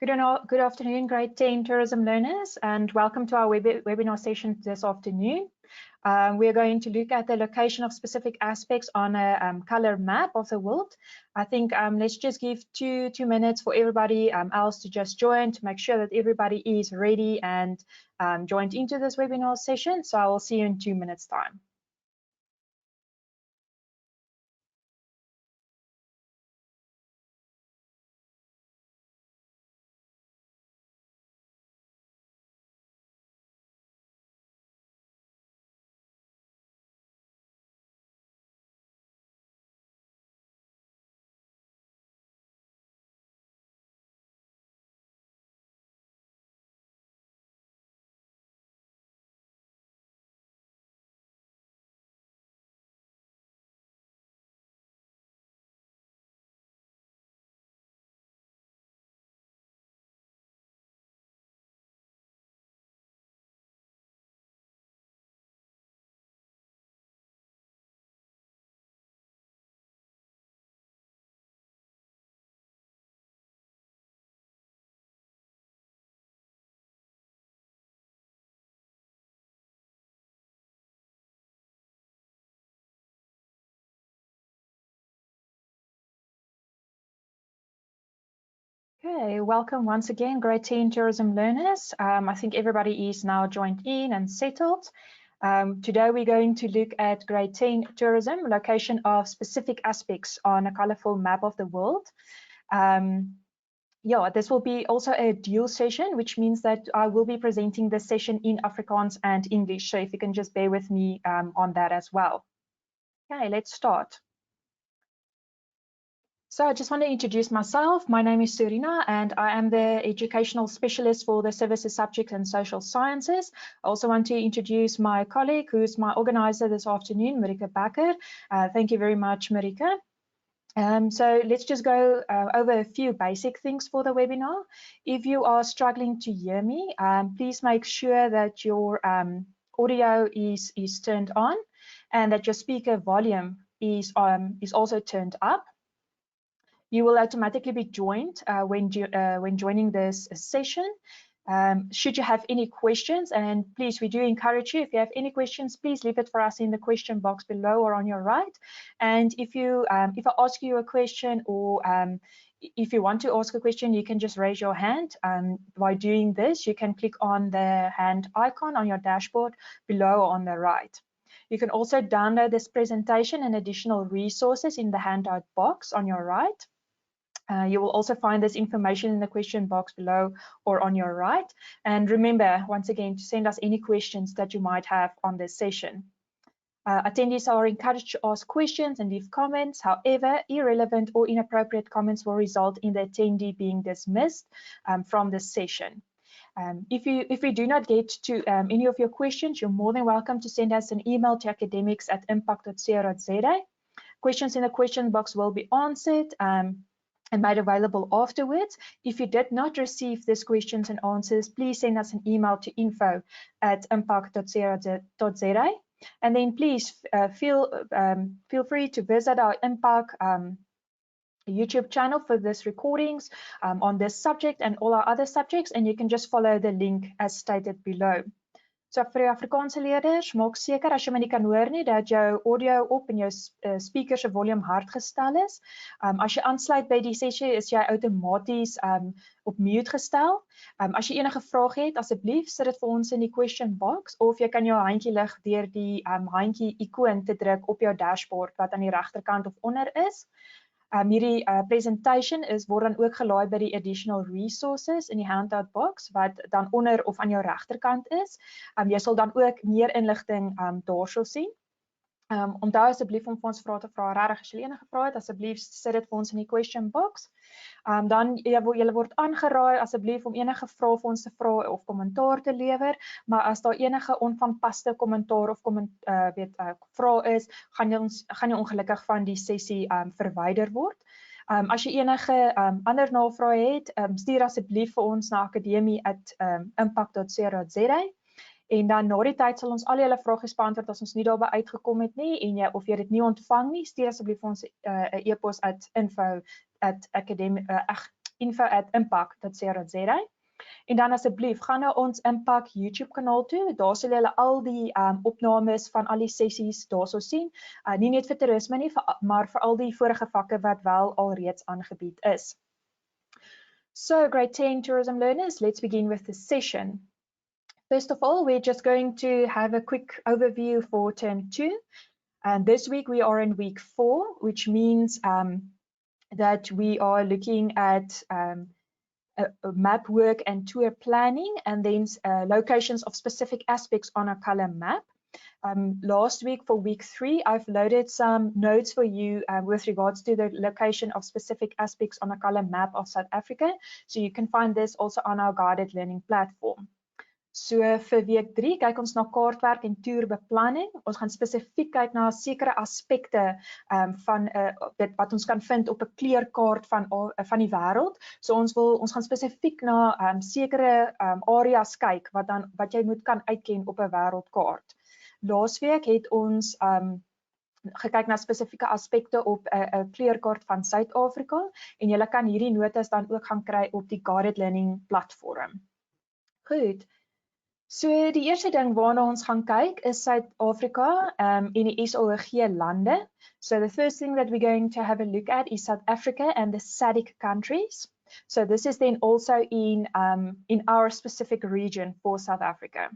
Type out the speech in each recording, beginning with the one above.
Good afternoon, grade 10 tourism learners, and welcome to our webinar session this afternoon. We are going to look at the location of specific aspects on a color map of the world. I think let's just give two minutes for everybody else to just join to make sure that everybody is ready and joined into this webinar session. So I will see you in 2 minutes time. Okay, welcome once again, grade 10 tourism learners. I think everybody is now joined in and settled. Today we're going to look at grade 10 tourism, location of specific aspects on a colorful map of the world. This will be also a dual session, which means that I will be presenting the session in Afrikaans and English. So if you can just bear with me on that as well. Okay, let's start. So I just want to introduce myself. My name is Serena and I am the educational specialist for the services subject and social sciences. I also want to introduce my colleague who's my organizer this afternoon, Marika Bakker. Thank you very much, Marika. So let's just go over a few basic things for the webinar. If you are struggling to hear me, please make sure that your audio is turned on and that your speaker volume is also turned up. You will automatically be joined when joining this session. Should you have any questions, and please, we do encourage you, if you have any questions, please leave it for us in the question box below or on your right. And if I ask you a question, or if you want to ask a question, you can just raise your hand. By doing this, you can click on the hand icon on your dashboard below on the right. You can also download this presentation and additional resources in the handout box on your right. You will also find this information in the question box below or on your right. And remember, once again, to send us any questions that you might have on this session. Attendees are encouraged to ask questions and leave comments. However, irrelevant or inappropriate comments will result in the attendee being dismissed from this session. If we do not get to any of your questions, you're more than welcome to send us an email to academics@impact.co.za. Questions in the question box will be answered and made available afterwards. If you did not receive these questions and answers, please send us an email to info@impact.co.za. And then please feel free to visit our Impact YouTube channel for this recordings on this subject and all our other subjects, and you can just follow the link as stated below. So vir die Afrikaanse leerders, maak seker as jy my nie kan hoor nie, dat jou audio op en jou speaker se volume hard gestel is. As jy aansluit by die sessie, is jy outomaties op mute gestel. As jy enige vrae het, asseblief sit dit vir ons in die question box, of jy kan jou handjie lig deur die handjie ikoon te druk op jou dashboard wat aan die regterkant of onder is. Hierdie presentation word dan ook gelaai by die additional resources in die handout box wat dan onder of aan jou regterkant is. Jy sal dan ook meer inligting daarso sien. Onthou asseblief om vir ons vrae te vra. Regtig, as jy enige vrae het, asseblief sit dit vir ons in die question box. Dan julle word aangeraai asseblief om enige vrae vir ons te vra of kommentaar te lewer, maar as daar enige onvanpaste kommentaar of vrae is, gaan jy ongelukkig van die sessie verwyder word. As jy enige ander navrae het, stuur asseblief vir ons na akademie@impact.co.za. En dan na die tyd sal ons al julle vrae beantwoord as ons nie daarby uitgekom het nie of jy dit nie ontvang nie, stuur asseblief ons 'n e-pos at info@academie info@impact.co.za. En dan asseblief gaan na ons Impact YouTube kanaal toe. Daar sal julle al die opnames van al die sessies daarso sien. Nie net vir toerisme nie, maar vir al die vorige vakke wat wel alreeds aangebied is. So, grade 10 tourism learners, let's begin with the session. First of all, we're just going to have a quick overview for term 2. And this week we are in week 4, which means that we are looking at map work and tour planning, and then locations of specific aspects on a color map. Last week for week 3, I've loaded some notes for you with regards to the location of specific aspects on a color map of South Africa. So you can find this also on our guided learning platform. So vir week 3 kyk ons na kaartwerk en toerbeplanning. Ons gaan spesifiek kyk na sekere aspekte van dit wat ons kan vind op 'n kleurkaart van die wêreld. So ons gaan spesifiek na sekere areas kyk wat jy moet kan uitken op 'n wêreldkaart. Laasweek het ons gekyk na spesifieke aspekte op 'n kleurkaart van Suid-Afrika en jy kan hierdie notas dan ook gaan kry op die guided learning platform. Goed. So die eerste ding waarna ons gaan kyk is Suid-Afrika en die SAOG lande. So the first thing that we're going to have a look at is South Africa and the SADC countries. So this is then also in our specific region for South Africa.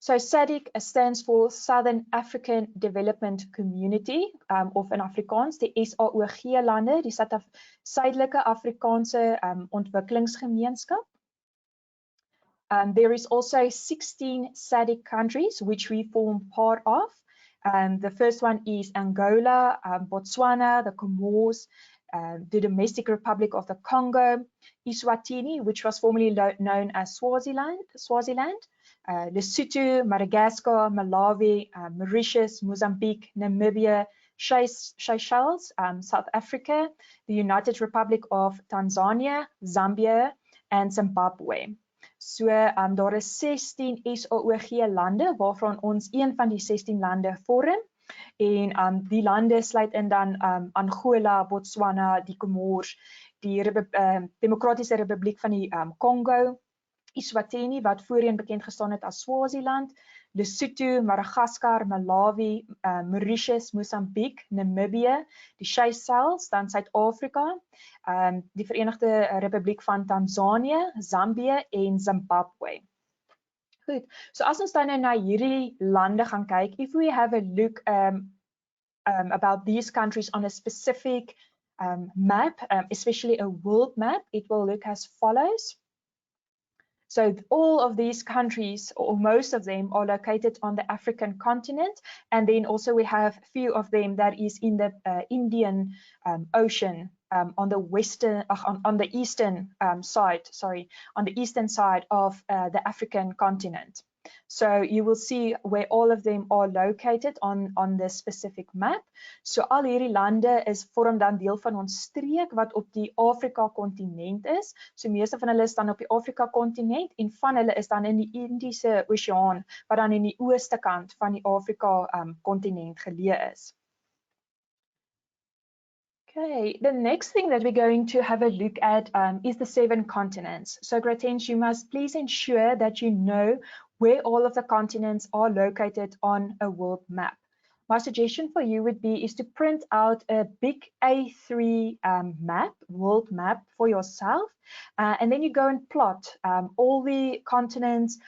So SADC stands for Southern African Development Community, of in Afrikaans, die SAOG lande, die Suidelike Afrikaanse Ontwikkelingsgemeenskap. There is also 16 SADC countries which we form part of. The first one is Angola, Botswana, the Comores, the Democratic Republic of the Congo, Eswatini, which was formerly known as Swaziland, Lesotho, Madagascar, Malawi, Mauritius, Mozambique, Namibia, Seychelles, South Africa, the United Republic of Tanzania, Zambia, and Zimbabwe. So daar is 16 SAOG lande waarvan ons een van die 16 lande vorm en die lande sluit in dan Angola, Botswana, die Comores, die Demokratiese Republiek van die Congo, Eswatini wat voorheen bekend gestaan het as Swaziland, Lesotho, Madagaskar, Malawi, Mauritius, Mozambique, Namibia, die Seychelles, dan Suid-Afrika, die Verenigde Republiek van Tanzanië, Zambia en Zimbabwe. Goed, so as ons dan nou na hierdie lande gaan kyk, if we have a look about these countries on a specific map, especially a world map, it will look as follows. So all of these countries, or most of them, are located on the African continent, and then also we have a few of them that is in the Indian Ocean on the eastern side of the African continent. So you will see where all of them are located on this specific map. So al hierdie lande vorm dan deel van ons streek wat op die Afrika kontinent is. So meeste van hulle is dan op die Afrika kontinent en van hulle is dan in die Indiese Oseaan wat dan in die ooste kant van die Afrika kontinent geleë is. Okay, the next thing that we're going to have a look at is the 7 continents. So grade 10, you must please ensure that you know where all of the continents are located on a world map. My suggestion for you would be is to print out a big A3 world map for yourself, and then you go and plot all the continents,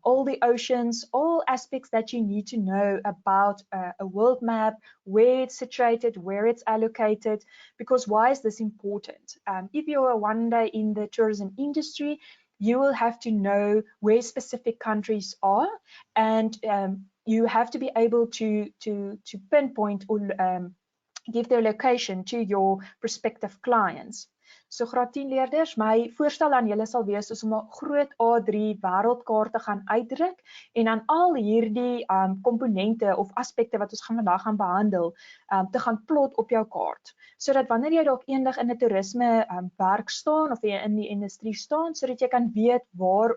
all the oceans, all aspects that you need to know about a world map, where it's situated, where it's allocated, because why is this important? If you are one day in the tourism industry, you will have to know where specific countries are, and you have to be able to pinpoint or give their location to your prospective clients. So graad 10 leerders, my voorstel aan julle sal wees om 'n groot A3 wêreldkaart te gaan uitdruk en aan al hierdie komponente of aspekte wat ons vandag gaan behandel, te gaan plot op jou kaart. Sodat wanneer jy dalk eendag in 'n toerisme werk staan of jy in die industrie staan, sodat jy kan weet waar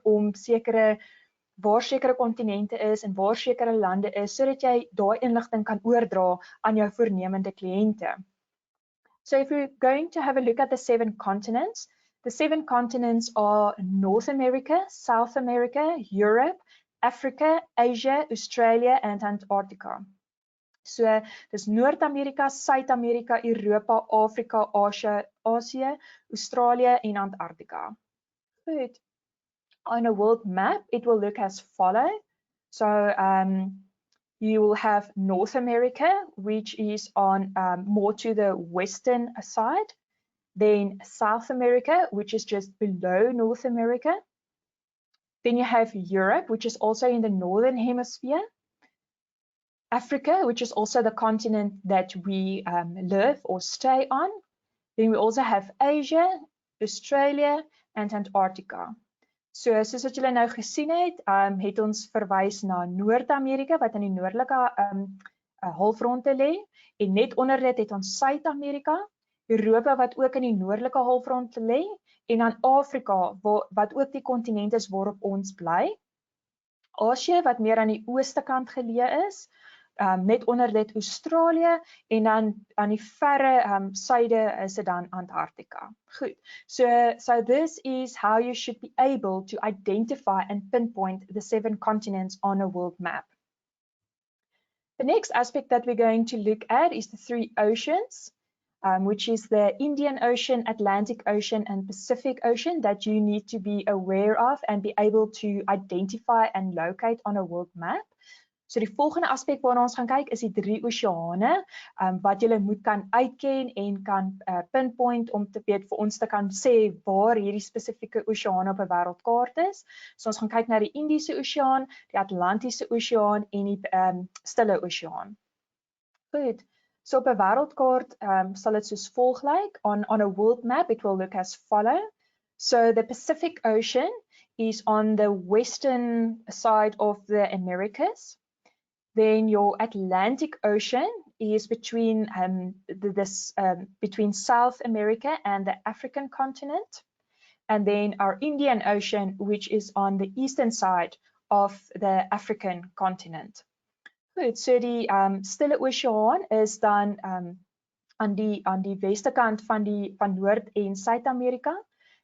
sekere kontinente is en waar sekere lande is, sodat jy daai inligting kan oordra aan jou voornemende kliënte. So if we're going to have a look at the 7 continents, the 7 continents are North America, South America, Europe, Africa, Asia, Australia, and Antarctica. So dis Noord-Amerika, Suid-Amerika, Europa, Afrika, Asië, Australië en Antarctica. Good. On a world map, it will look as follow. So you will have North America, which is on more to the western side. Then South America, which is just below North America. Then you have Europe, which is also in the northern hemisphere. Africa, which is also the continent that we live or stay on. Then we also have Asia, Australia and Antarctica. So soos wat julle nou gesien het ons verwys na Noord-Amerika wat aan die noordelike halfronde lê en net onder dit het ons Suid-Amerika, Europa wat ook in die noordelike halfrond lê en dan Afrika wat ook die kontinent is waarop ons bly. Asië wat meer aan die ooste kant geleë is. Net onder dit Australië en dan aan die verre suide is dit dan Antarctica. Goed. So this is how you should be able to identify and pinpoint the 7 continents on a world map. The next aspect that we're going to look at is the 3 oceans, which is the Indian Ocean, Atlantic Ocean and Pacific Ocean that you need to be aware of and be able to identify and locate on a world map. So die volgende aspek waarna ons gaan kyk is die 3 oseane wat julle moet kan uitken en kan pinpoint om te weet vir ons te kan sê waar hierdie spesifieke oseane op 'n wêreldkaart is. So ons gaan kyk na die Indiese Oseaan, die Atlantiese Oseaan en die Stille Oseaan. Goed. So op 'n wêreldkaart sal dit soos volg lyk. On a world map it will look as follow. So the Pacific Ocean is on the western side of the Americas. Then your Atlantic Ocean is between between South America and the African continent. And then our Indian Ocean, which is on the eastern side of the African continent. Goed, so die Stille Oseaan is dan aan die weste kant van Noord- en Suid-Amerika.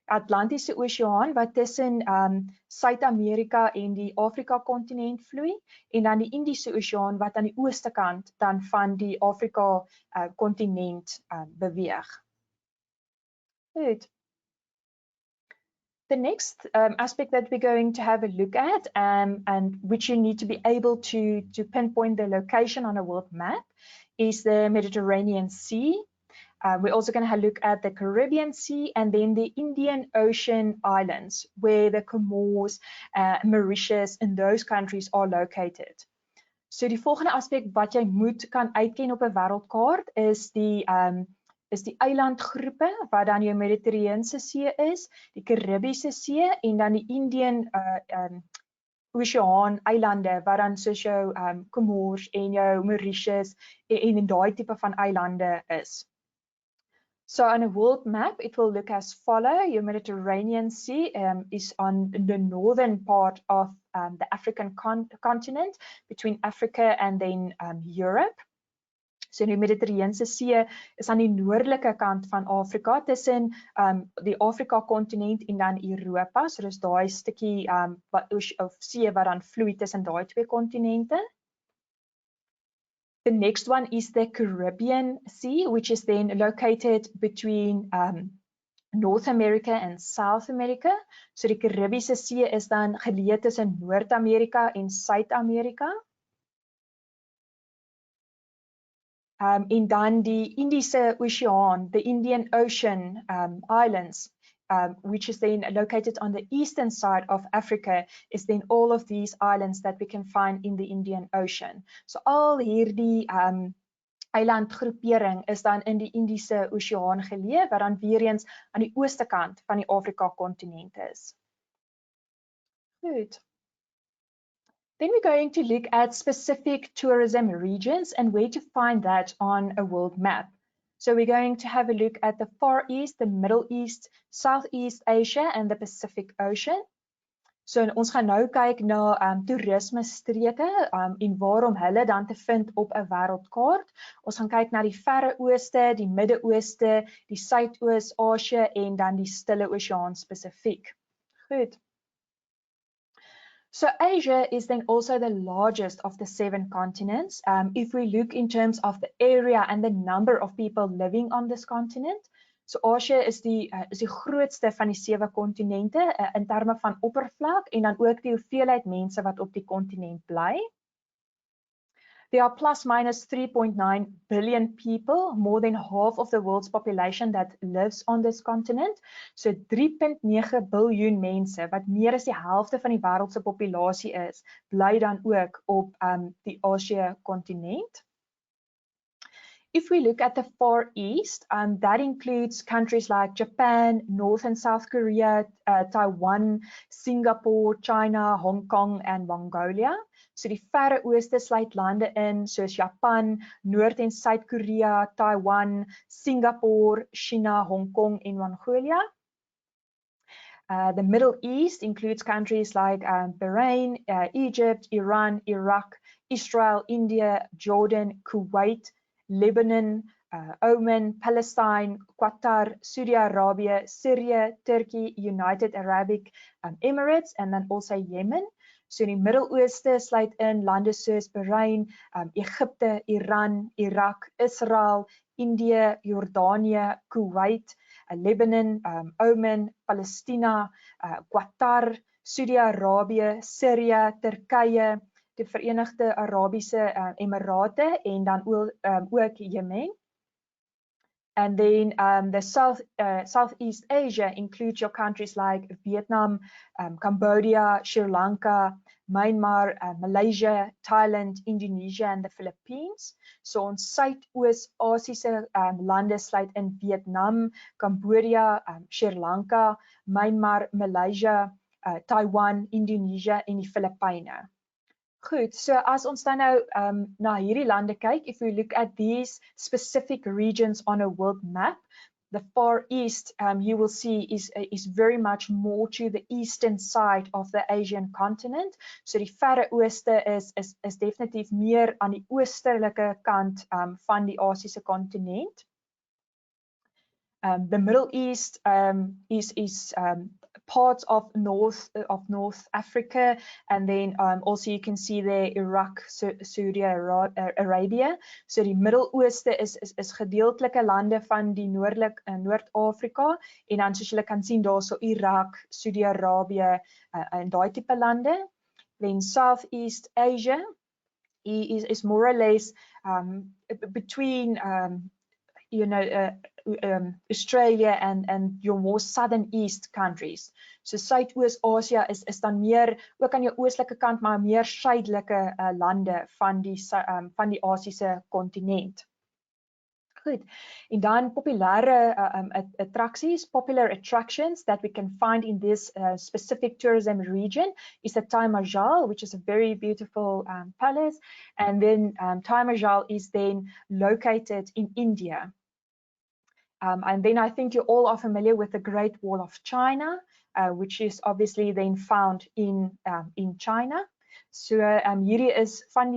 Atlantiese Oseaan wat tussen Suid-Amerika en die Afrika kontinent vloei en dan die Indiese Oseaan wat aan die ooste kant dan van die Afrika kontinent beweeg. Goed. The next aspect that we're going to have a look at and which you need to be able to pinpoint the location on a world map is the Mediterranean Sea. We're also going to have a look at the Caribbean Sea and then the Indian Ocean islands where the Comores, Mauritius and those countries are located. So die volgende aspek wat jy moet kan uitken op 'n wêreldkaart is die eilandgroepe wat dan jou Mediterrane See is, die Karibiese See en dan die Indian Oseaan eilande wat dan soos jou Comores en jou Mauritius en daai tipe van eilande is. So on a world map, it will look as follow. Your Mediterranean Sea is on the northern part of the African continent, between Africa and then Europe. So die Mediterrane See is aan die noordelike kant van Afrika, tussen die Afrika kontinent en dan Europa. So dis daai stukkie see wat dan vloei tussen daai 2 kontinente. The next one is the Caribbean Sea, which is then located between North America and South America. So die Karibiese See is dan geleë tussen Noord-Amerika en Suid-Amerika. En dan die Indiese Oseaan, the Indian Ocean islands, which is then located on the eastern side of Africa, is then all of these islands that we can find in the Indian Ocean. So al hierdie eilandgroepering is dan in die Indiese Oseaan geleë, wat dan weer eens aan die ooste kant van die Afrika kontinent is. Goed. Then we're going to look at specific tourism regions and where to find that on a world map. So we're going to have a look at the Far East, the Middle East, Southeast Asia and the Pacific Ocean. So ons gaan nou kyk na toerisme streke en waarom hulle dan te vind op 'n wêreldkaart. Ons gaan kyk na die Verre Ooste, die Midde-Ooste, die Suidoos-Asië en dan die Stille Oseaan spesifiek. Goed. So Asia is then also the largest of the 7 continents. If we look in terms of the area and the number of people living on this continent, so Asia is die grootste van die 7 kontinente in terme van oppervlak en dan ook die hoeveelheid mense wat op die kontinent bly. There are plus minus 3.9 billion people, more than half of the world's population that lives on this continent. So 3.9 biljoen mense, wat meer as die helfte van die wêreldse populasie is, bly dan ook op die Asië kontinent. If we look at the Far East, that includes countries like Japan, North and South Korea, Taiwan, Singapore, China, Hong Kong and Mongolia. So die Verre Ooste sluit lande in soos Japan, Noord en Suid-Korea, Taiwan, Singapore, China, Hong Kong en Mongolia. The Middle East includes countries like Bahrain, Egypt, Iran, Iraq, Israel, India, Jordan, Kuwait, Lebanon, Oman, Palestine, Qatar, Saudi Arabia, Syria, Turkey, United Arab Emirates, and then also Yemen. So in die Midde-Ooste sluit in lande soos Bahrain, Egipte, Iran, Iraq, Israel, India, Jordanië, Kuwait, Lebanon, Oman, Palestina, Qatar, Saudi Arabia, Syria, Turkye, die Verenigde Arabiese Emirate en dan ook Yemen. And then the Southeast Asia includes your countries like Vietnam, Cambodia, Sri Lanka, Myanmar, Malaysia, Thailand, Indonesia and the Philippines. So ons Suidoos-Asiese lande sluit in Vietnam, Cambodia, Sri Lanka, Myanmar, Malaysia, Taiwan, Indonesia en die Filippyne. Goed, so as ons dan nou na hierdie lande kyk, if we look at these specific regions on a world map, the Far East, you will see is very much more to the eastern side of the Asian continent. So die Verre Ooste is definitief meer aan die oostelike kant van die Asiese kontinent. The Middle East is parts of North Africa, and then also you can see there Iraq, Saudi Arabia. So die Midde-Ooste is gedeeltelike lande van die Noord-Afrika en dan soos julle kan sien daarso Iraq, Saudi Arabia en daai tipe lande. Then Southeast Asia is more or less between Australia and your more southern east countries. So Suidoos-Asië is dan meer ook aan jou oostelike kant, maar meer suidelike lande van die Asiese kontinent. Goed. En dan populêre popular attractions that we can find in this specific tourism region is the Taj Mahal, which is a very beautiful palace, and then Taj Mahal is then located in India. And then I think you all are familiar with the Great Wall of China, which is obviously then found in China. So hierdie is van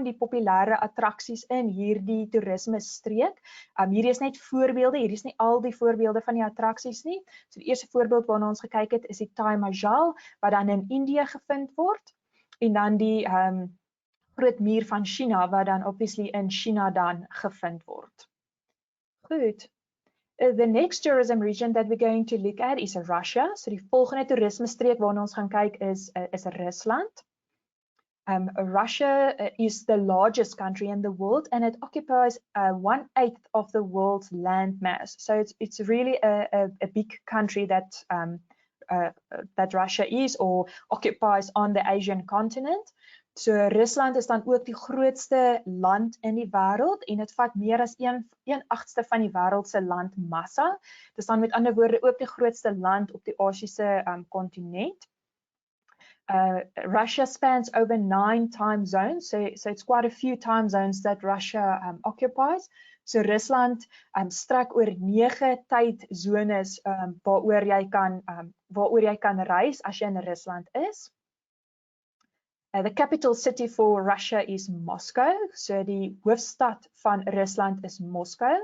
die populêre attraksies in hierdie toerisme streek. Hierdie is net voorbeelde, hierdie is nie al die voorbeelde van die attraksies nie. So die eerste voorbeeld waarna ons gekyk het is die Taj Mahal wat dan in Indië gevind word, en dan die Groot Muur van China wat dan obviously in China dan gevind word. Goed. The next tourism region that we're going to look at is Russia. So die volgende toerisme streek waarna ons gaan kyk is Rusland. Russia is the largest country in the world, and it occupies 1/8 of the world's land mass. So it's really a big country that Russia is or occupies on the Asian continent. So Rusland is dan ook die grootste land in die wêreld en dit vat meer as 1/8 van die wêreld se landmassa. Dit is dan met ander woorde ook die grootste land op die Asiese kontinent. Russia spans over 9 time zones, so it's quite a few time zones that Russia occupies. So Rusland strek oor 9 tydzones waaroor jy kan reis as jy in Rusland is. The capital city for Russia is Moscow. So die hoofstad van Rusland is Moscow.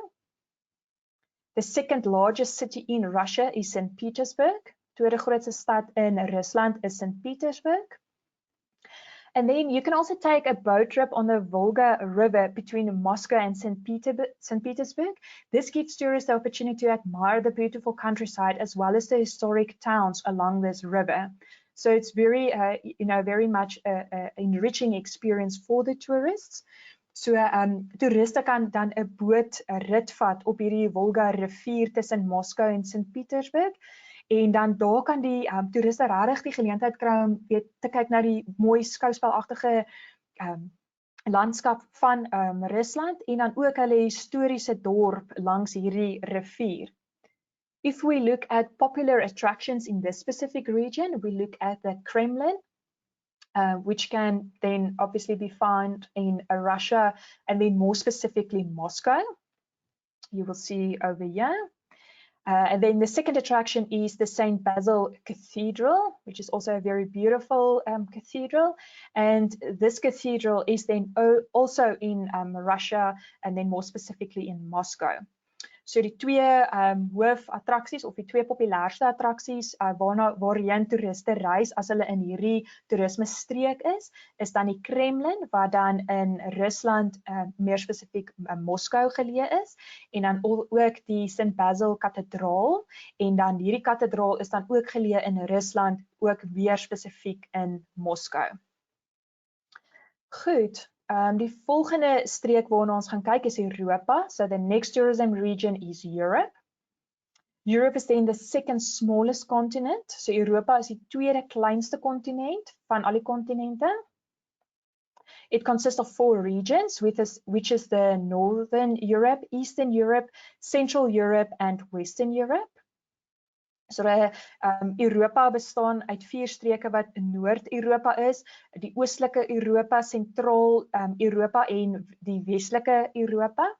The second largest city in Russia is St. Petersburg. Tweede grootste stad in Rusland is St. Petersburg. And then you can also take a boat trip on the Volga River between Moscow and St. Petersburg. This gives tourists the opportunity to admire the beautiful countryside as well as the historic towns along this river. So it's very, very much an enriching experience for the tourists. So toeriste kan dan 'n bootrit vat op hierdie Volga rivier tussen Moskou en St. Petersburg. En dan daar kan die toeriste regtig die geleentheid kry om te kyk na die mooi skouspelagtige landskap van Rusland en dan ook hulle historiese dorp langs hierdie rivier. If we look at popular attractions in this specific region, we look at the Kremlin, which can then obviously be found in Russia and then more specifically Moscow. You will see over here. And then the second attraction is the St. Basil Cathedral, which is also a very beautiful cathedral. And this cathedral is then also in Russia and then more specifically in Moscow. So die twee hoofattraksies of die twee populairste attraksies waarheen toeriste reis as hulle in hierdie toerisme streek is dan die Kremlin wat dan in Rusland meer spesifiek Moskou geleë is en dan ook die St. Basil Kathedraal en dan hierdie kathedraal is dan ook geleë in Rusland ook weer spesifiek in Moskou. Goed. Die volgende streek waarna ons gaan kyk is Europa. So the next tourism region is Europe. Europe is then the second smallest continent. So Europa is die tweede kleinste kontinent van al die kontinente. It consists of 4 regions, which is the Northern Europe, Eastern Europe, Central Europe and Western Europe. So Europa bestaan uit 4 streke wat in Noord-Europa is, die oostelike Europa, Sentraal Europa en die westelike Europa.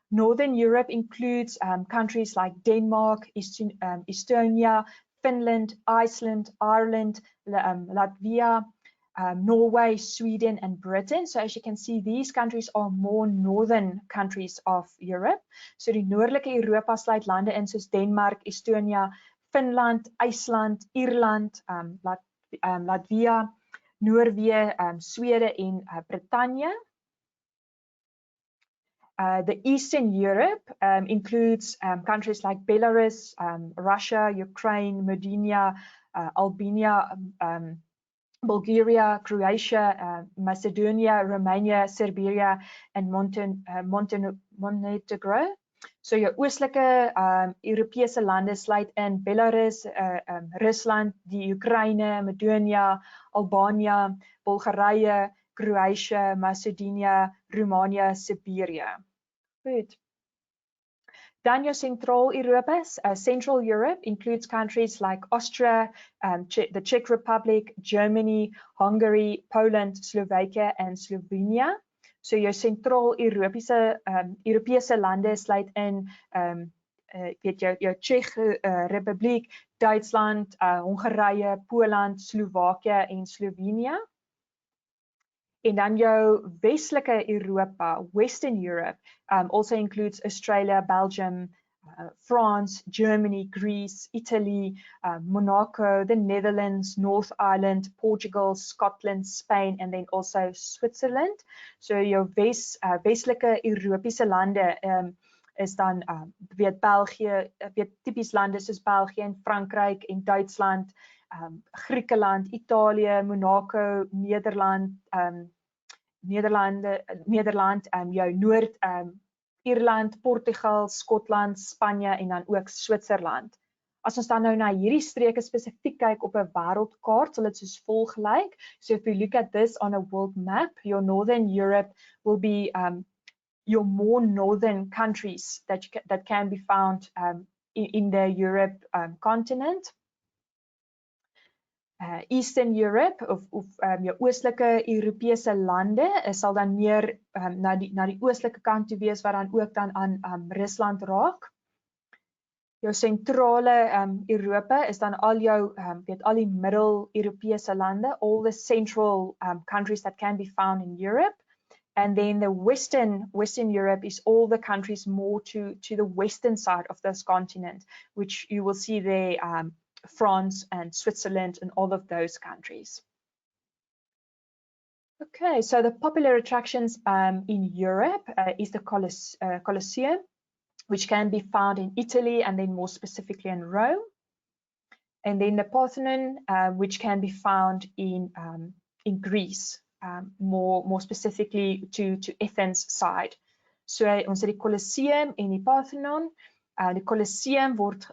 Northern Europe includes countries like Denmark, Estonia, Finland, Iceland, Ireland, Latvia, Norway, Sweden and Britain. So as you can see, these countries are more northern countries of Europe. So die noordelike Europa sluit lande in soos Denmark, Estonia, Finland, IJsland, Ierland, Latvia, Noorwe, Swede en Britannia. The Eastern Europe includes countries like Belarus, Russia, Ukraine, Moldova, Albania, Bulgaria, Croatia, Macedonia, Romania, Serbia and Montenegro. So jou oostelike Europese lande sluit in Belarus, Rusland, die Oekraïne, Macedonia, Albania, Bulgarije, Croatia, Macedonia, Romania, Siberia. Goed. Dan jou Sentraal-Europa. Central Europe includes countries like Austria, the Czech Republic, Germany, Hungary, Poland, Slovakia and Slovenia. So jou Sentraal-Europese lande sluit in jou Czech Republiek, Duitsland, Hongarije, Poland, Slovakia en Slovenia. En dan jou westelike Europa, Western Europe, also includes Australia, Belgium, France, Germany, Greece, Italy, Monaco, the Netherlands, North Ireland, Portugal, Scotland, Spain, and then also Switzerland. So jou westelike Europese lande is dan weet België, weet typies lande soos België en Frankryk en Duitsland, Griekeland, Italië, Monaco, Nederland, jou Noord Ierland, Portugal, Skotland, Spanje en dan ook Switserland. As ons dan nou na hierdie streke spesifiek kyk op 'n wêreldkaart, sal dit soos volg lyk. So if we look at this on a world map, your Northern Europe will be your more northern countries that can be found in the Europe continent. Eastern Europe of jou oostelike Europese lande sal dan meer na die oostelike kant toe wees wat dan ook dan aan Rusland raak. Jou sentrale Europa is dan al jou al die middel-Europese lande, all the central countries that can be found in Europe. And then the Western Europe is all the countries more to the western side of this continent, which you will see there, France and Switzerland and all of those countries. Okay, so the popular attractions in Europe is the Colosseum, which can be found in Italy and then more specifically in Rome. And then the Parthenon, which can be found in Greece, more specifically to Athens side. So ons het die Colosseum en die Parthenon. Die Colosseum word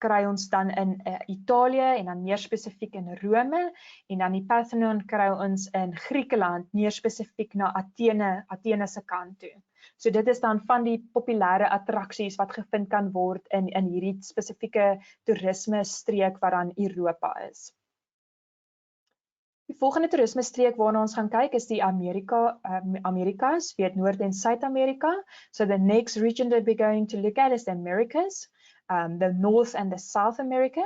kry ons dan in Italië en dan meer spesifiek in Rome, en dan die Parthenon kry ons in Griekeland, meer spesifiek na Athene se kant toe. So dit is dan van die populêre attraksies wat gevind kan word in hierdie spesifieke toerisme streek wat dan Europa is. Die volgende toerisme streek waarna ons gaan kyk is die Amerikas, weet Noord- en Suid-Amerika. So the next region that we're going to look at is the Americas, the North and the South America.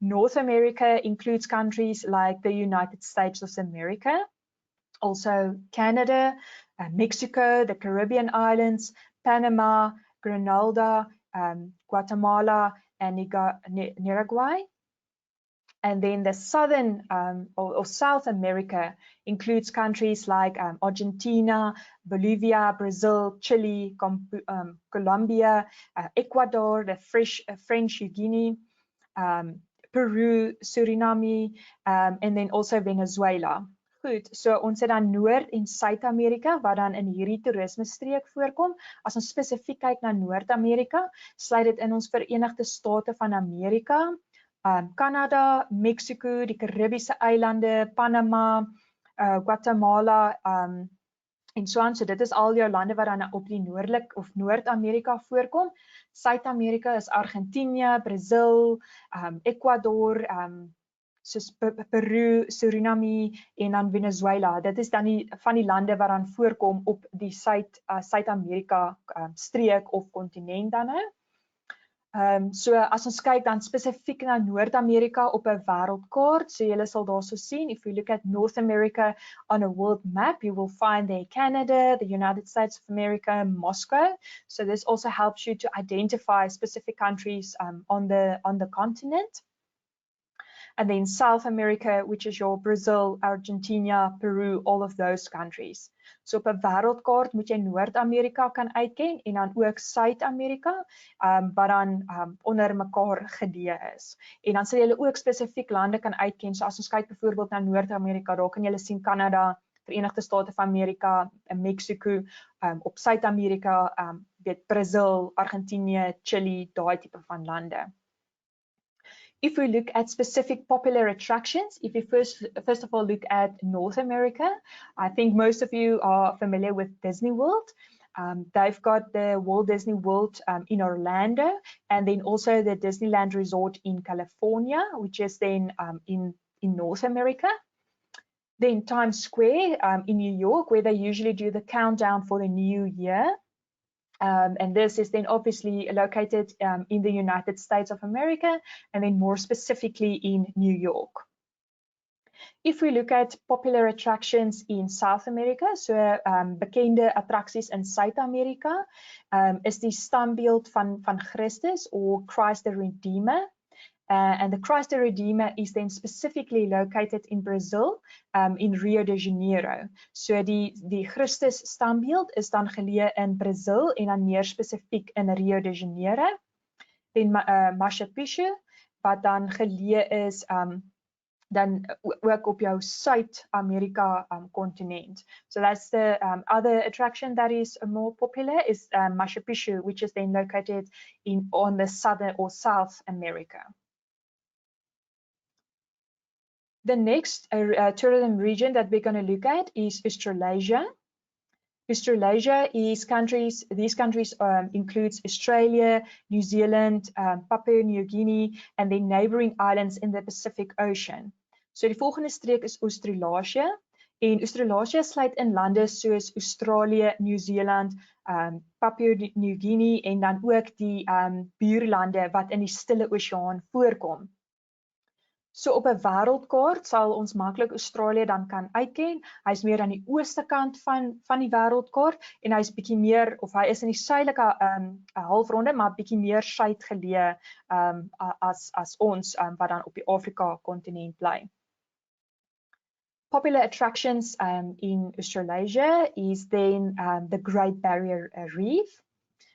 North America includes countries like the United States of America, also Canada, Mexico, the Caribbean islands, Panama, Grenada, Guatemala, and Nicaragua. And then the southern or South America includes countries like Argentina, Bolivia, Brazil, Chile, Colombia, Ecuador, the French Guiana, Peru, Suriname, and then also Venezuela. Goed, so ons het dan Noord- en Suid-Amerika wat dan in hierdie toerisme streek voorkom. As ons spesifiek kyk na Noord-Amerika, sluit dit in ons Verenigde State van Amerika, Canada, Mexico, die Caribiese eilande, Panama, Guatemala, en so aan. So dit is al jou lande wat dan op die noordelik of Noord-Amerika voorkom. Suid-Amerika is Argentinië, Brazil, Ecuador, soos Peru, Suriname en dan Venezuela. Dit is dan van die lande wat dan voorkom op die Suid-Amerika streek of kontinent dan nou. So as ons kyk dan spesifiek na Noord-Amerika op 'n wêreldkaart, so julle sal daarso sien, if you look at North America on a world map, you will find there Canada, the United States of America, and Moscow. So this also helps you to identify specific countries on the continent. And then South America, which is your Brazil, Argentina, Peru, all of those countries. So op 'n wêreldkaart moet jy Noord-Amerika kan uitken en dan ook Suid-Amerika, wat dan onder mekaar gedeë is. En dan sal jy ook spesifiek lande kan uitken. So as ons kyk byvoorbeeld na Noord-Amerika, daar kan jy sien Canada, Verenigde State van Amerika, Mexico, op Suid-Amerika, Brazil, Argentinië, Chile, daai tipe van lande. If we look at specific popular attractions, if you first of all look at North America, I think most of you are familiar with Disney World. They've got the Walt Disney World in Orlando, and then also the Disneyland Resort in California, which is then in North America. Then Times Square in New York, where they usually do the countdown for the new year. And this is then obviously located in the United States of America, and then more specifically in New York. If we look at popular attractions in South America, so bekende attraksies in Suid-Amerika, is die standbeeld van Christus, or Christ the Redeemer. And the Christ the Redeemer is then specifically located in Brazil, in Rio de Janeiro. So die Christus standbeeld is dan geleë in Brazil en dan meer spesifiek in Rio de Janeiro. Then Machu Picchu, wat dan geleë is dan ook op jou Suid-Amerika continent. So that's the other attraction that is more popular is Machu Picchu, which is then located on the southern or South America. The next tourism region that we're going to look at is Australasia. Australasia is these countries includes Australia, New Zealand, Papua New Guinea, and the neighboring islands in the Pacific Ocean. So die volgende streek is Australasië. En Australasië sluit in lande soos Australië, Nieu-Seeland, Papua New Guinea en dan ook die buurlande wat in die Stille Oseaan voorkom. So op 'n wêreldkaart sal ons maklik Australië dan kan uitken. Hy's meer aan die ooste kant van die wêreldkaart en hy's bietjie meer of hy is in die suidelike halfronde maar bietjie meer suidgeleë as ons wat dan op die Afrika kontinent bly. Popular attractions in Australasia is then the Great Barrier Reef.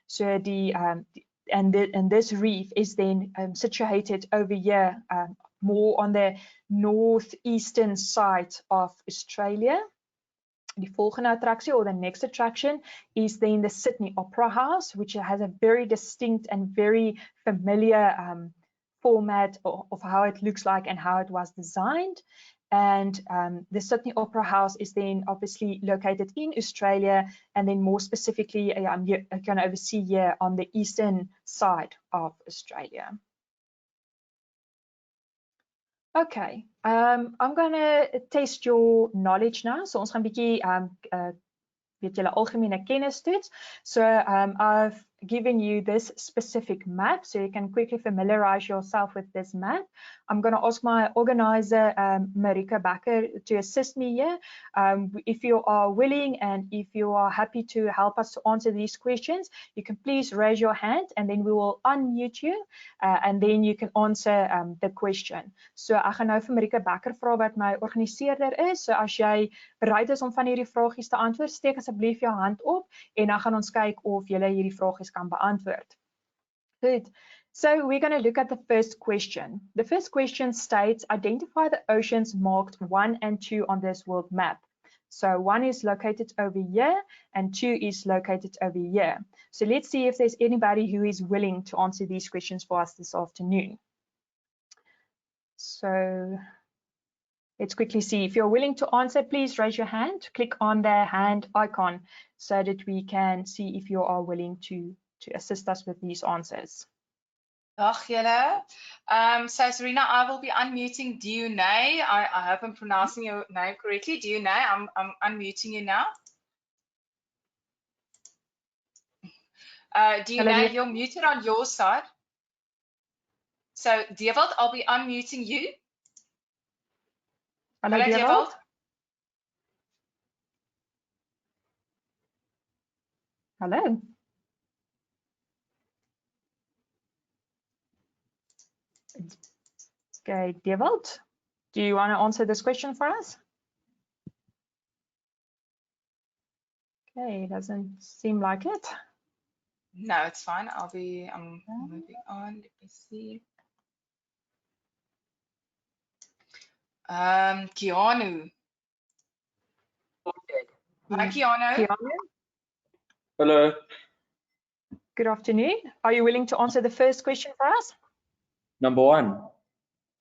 So and this reef is then situated over here, more on the northeastern side of Australia. The volgende attractie or the next attraction is then the Sydney Opera House, which has a very distinct and very familiar format of how it looks like and how it was designed. And the Sydney Opera House is then obviously located in Australia, and then more specifically, I'm going to oversee here on the eastern side of Australia. Okay, I'm going to test your knowledge now. So ons gaan bietjie weet julle algemene kennis toets. So I've given you this specific map, so you can quickly familiarize yourself with this map. I'm going to ask my organizer, Marika Bakker, to assist me here. If you are willing and if you are happy to help us to answer these questions, you can please raise your hand and then we will unmute you and then you can answer the question. So ek gaan nou vir Marika Bakker vra wat my organiseerder is. So as jy bereid is om van hierdie vragies te antwoord, steek asseblief jou hand op en dan gaan ons kyk of jy hierdie vragies kan beantwoord. Good. So we're going to look at the first question. The first question states, identify the oceans marked 1 and 2 on this world map. So 1 is located over here and 2 is located over here. So let's see if there's anybody who is willing to answer these questions for us this afternoon. So let's quickly see. If you're willing to answer, please raise your hand. Click on the hand icon so that we can see if you are willing to assist us with these answers. Dag julle. So Serena, I will be unmuting Dionay. I hope I'm pronouncing your name correctly. Dionay, I'm unmuting you now. Dionay, you're muted on your side. So Dewald, I'll be unmuting you. Hello, Dewald. Hello. Okay, Dewald, do you want to answer this question for us? Okay, doesn't seem like it. No, it's fine. I'm moving on. Let me see. Keanu. Hi, Keanu. Hello. Good afternoon. Are you willing to answer the first question for us? Number 1.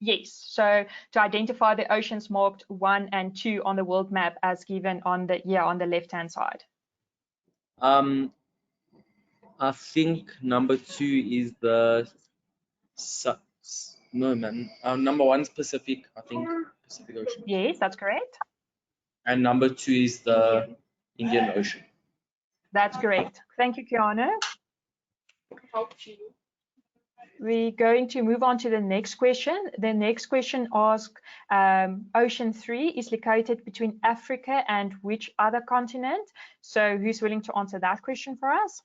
Yes. So to identify the oceans marked 1 and 2 on the world map as given on the left-hand side. I think number 2 is the number 1 is Pacific. I think Pacific Ocean. Yes, that's correct. And number 2 is the Indian Ocean. That's correct. Thank you, Keanu. We're going to move on to the next question. The next question asks, Ocean 3 is located between Africa and which other continent? So who's willing to answer that question for us?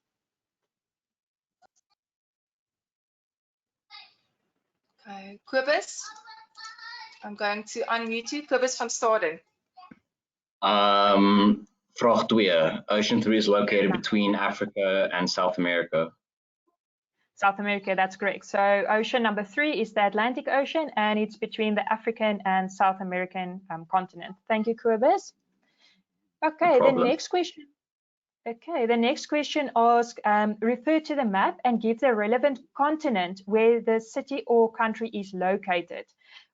Okay, Kobus, I'm going to unmute you. Kobus van Staden. Vraag 2. Ocean 3 is located between Africa and South America. South America, that's correct. So ocean number 3 is the Atlantic Ocean, and it's between the African and South American continent. Thank you, Kobus. Okay, the next question. Okay, the next question asks, refer to the map and give the relevant continent where the city or country is located.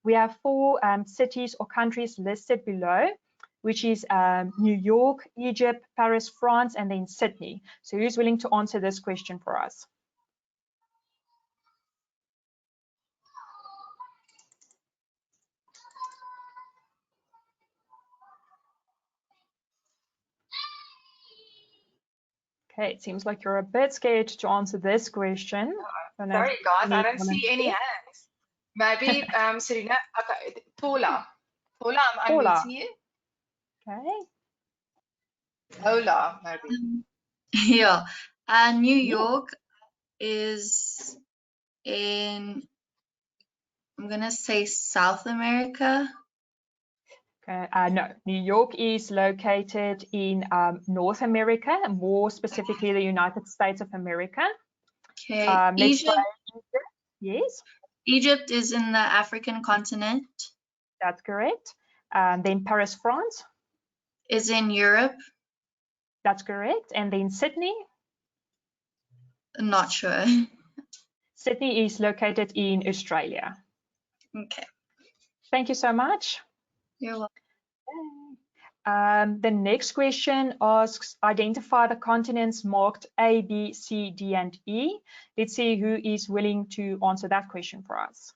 We have 4 cities or countries listed below, which is New York, Egypt, Paris, France, and then Sydney. So who's willing to answer this question for us? Okay, it seems like you're a bit scared to answer this question. Sorry, guys, I don't see any hands. Maybe Serena. Okay, Paula. Paula, I'm Paula. unmuting you. Okay. Paula, maybe. Yeah, New York is in, I'm gonna say South America. Okay. No, New York is located in North America, more specifically the United States of America. Okay, Let's try Egypt. Egypt. Yes, Egypt is in the African continent. that's correct. Then Paris, France. Is in Europe. That's correct. And then Sydney. Not sure. Sydney is located in Australia. Okay. Thank you so much. You're welcome. The next question asks, identify the continents marked A, B, C, D, and E. Let's see who is willing to answer that question for us.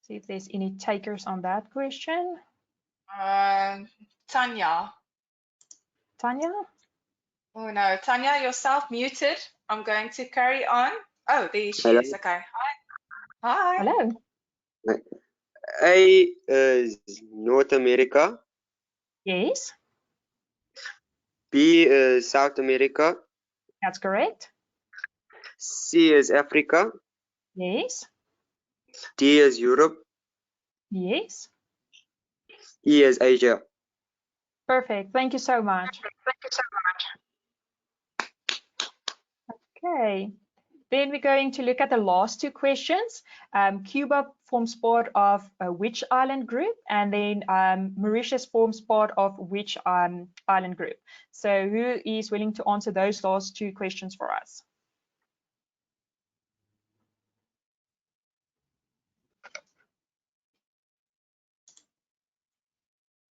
See if there's any takers on that question. Tanya. Tanya? Oh no, Tanya, you're self-muted. I'm going to carry on. Oh, there she Hello. is. Okay. Hi. Hi. Hello. A is North America. Yes, B is South America. that's correct. C is Africa. Yes, D is Europe. yes. E is Asia. Perfect. Thank you so much. Okay. Then we're going to look at the last two questions. Cuba forms part of which island group? And then Mauritius forms part of which island group? So who is willing to answer those last two questions for us?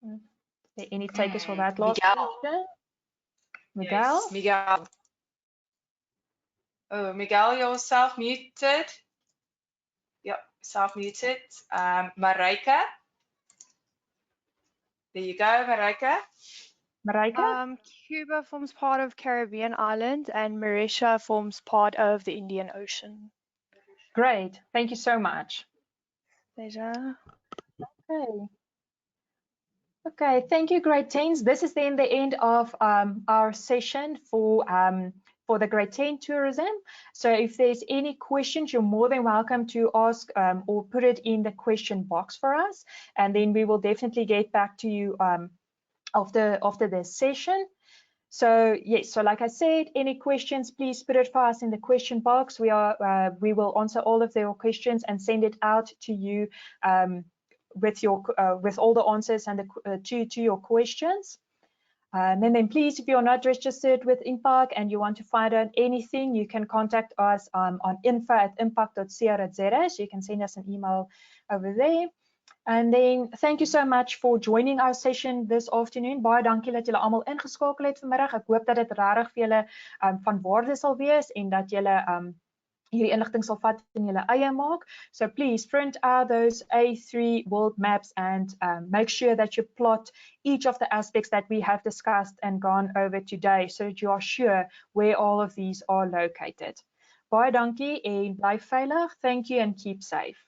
Are there any takers for that last Miguel. question? Miguel? Yes, Miguel. Oh, Miguel, you're self-muted. Yep, self-muted. Marika. There you go, Marika. Marika? Cuba forms part of Caribbean islands and Mauritius forms part of the Indian Ocean. Great. Thank you so much. Pleasure. Okay. Okay, thank you, grade 10s. This is then the end of our session for the grade 10 tourism. So if there's any questions, you're more than welcome to ask or put it in the question box for us. And then we will definitely get back to you after this session. So yes, so like I said, any questions, please put it for us in the question box. We will answer all of your questions and send it out to you with all the answers and to your questions. And then please, if you're not registered with Impact and you want to find out anything, you can contact us on info@impact.co.za. So you can send us an email over there. And then thank you so much for joining our session this afternoon. Baie dankie dat julle almal ingeskakel het vanmiddag. Ek hoop dat dit regtig vir julle van waarde sal wees en dat julle hierdie inligting sal vat in julle eie maak. So please print out those A3 world maps and make sure that you plot each of the aspects that we have discussed and gone over today so that you are sure where all of these are located. Baie dankie en bly veilig. Thank you and keep safe.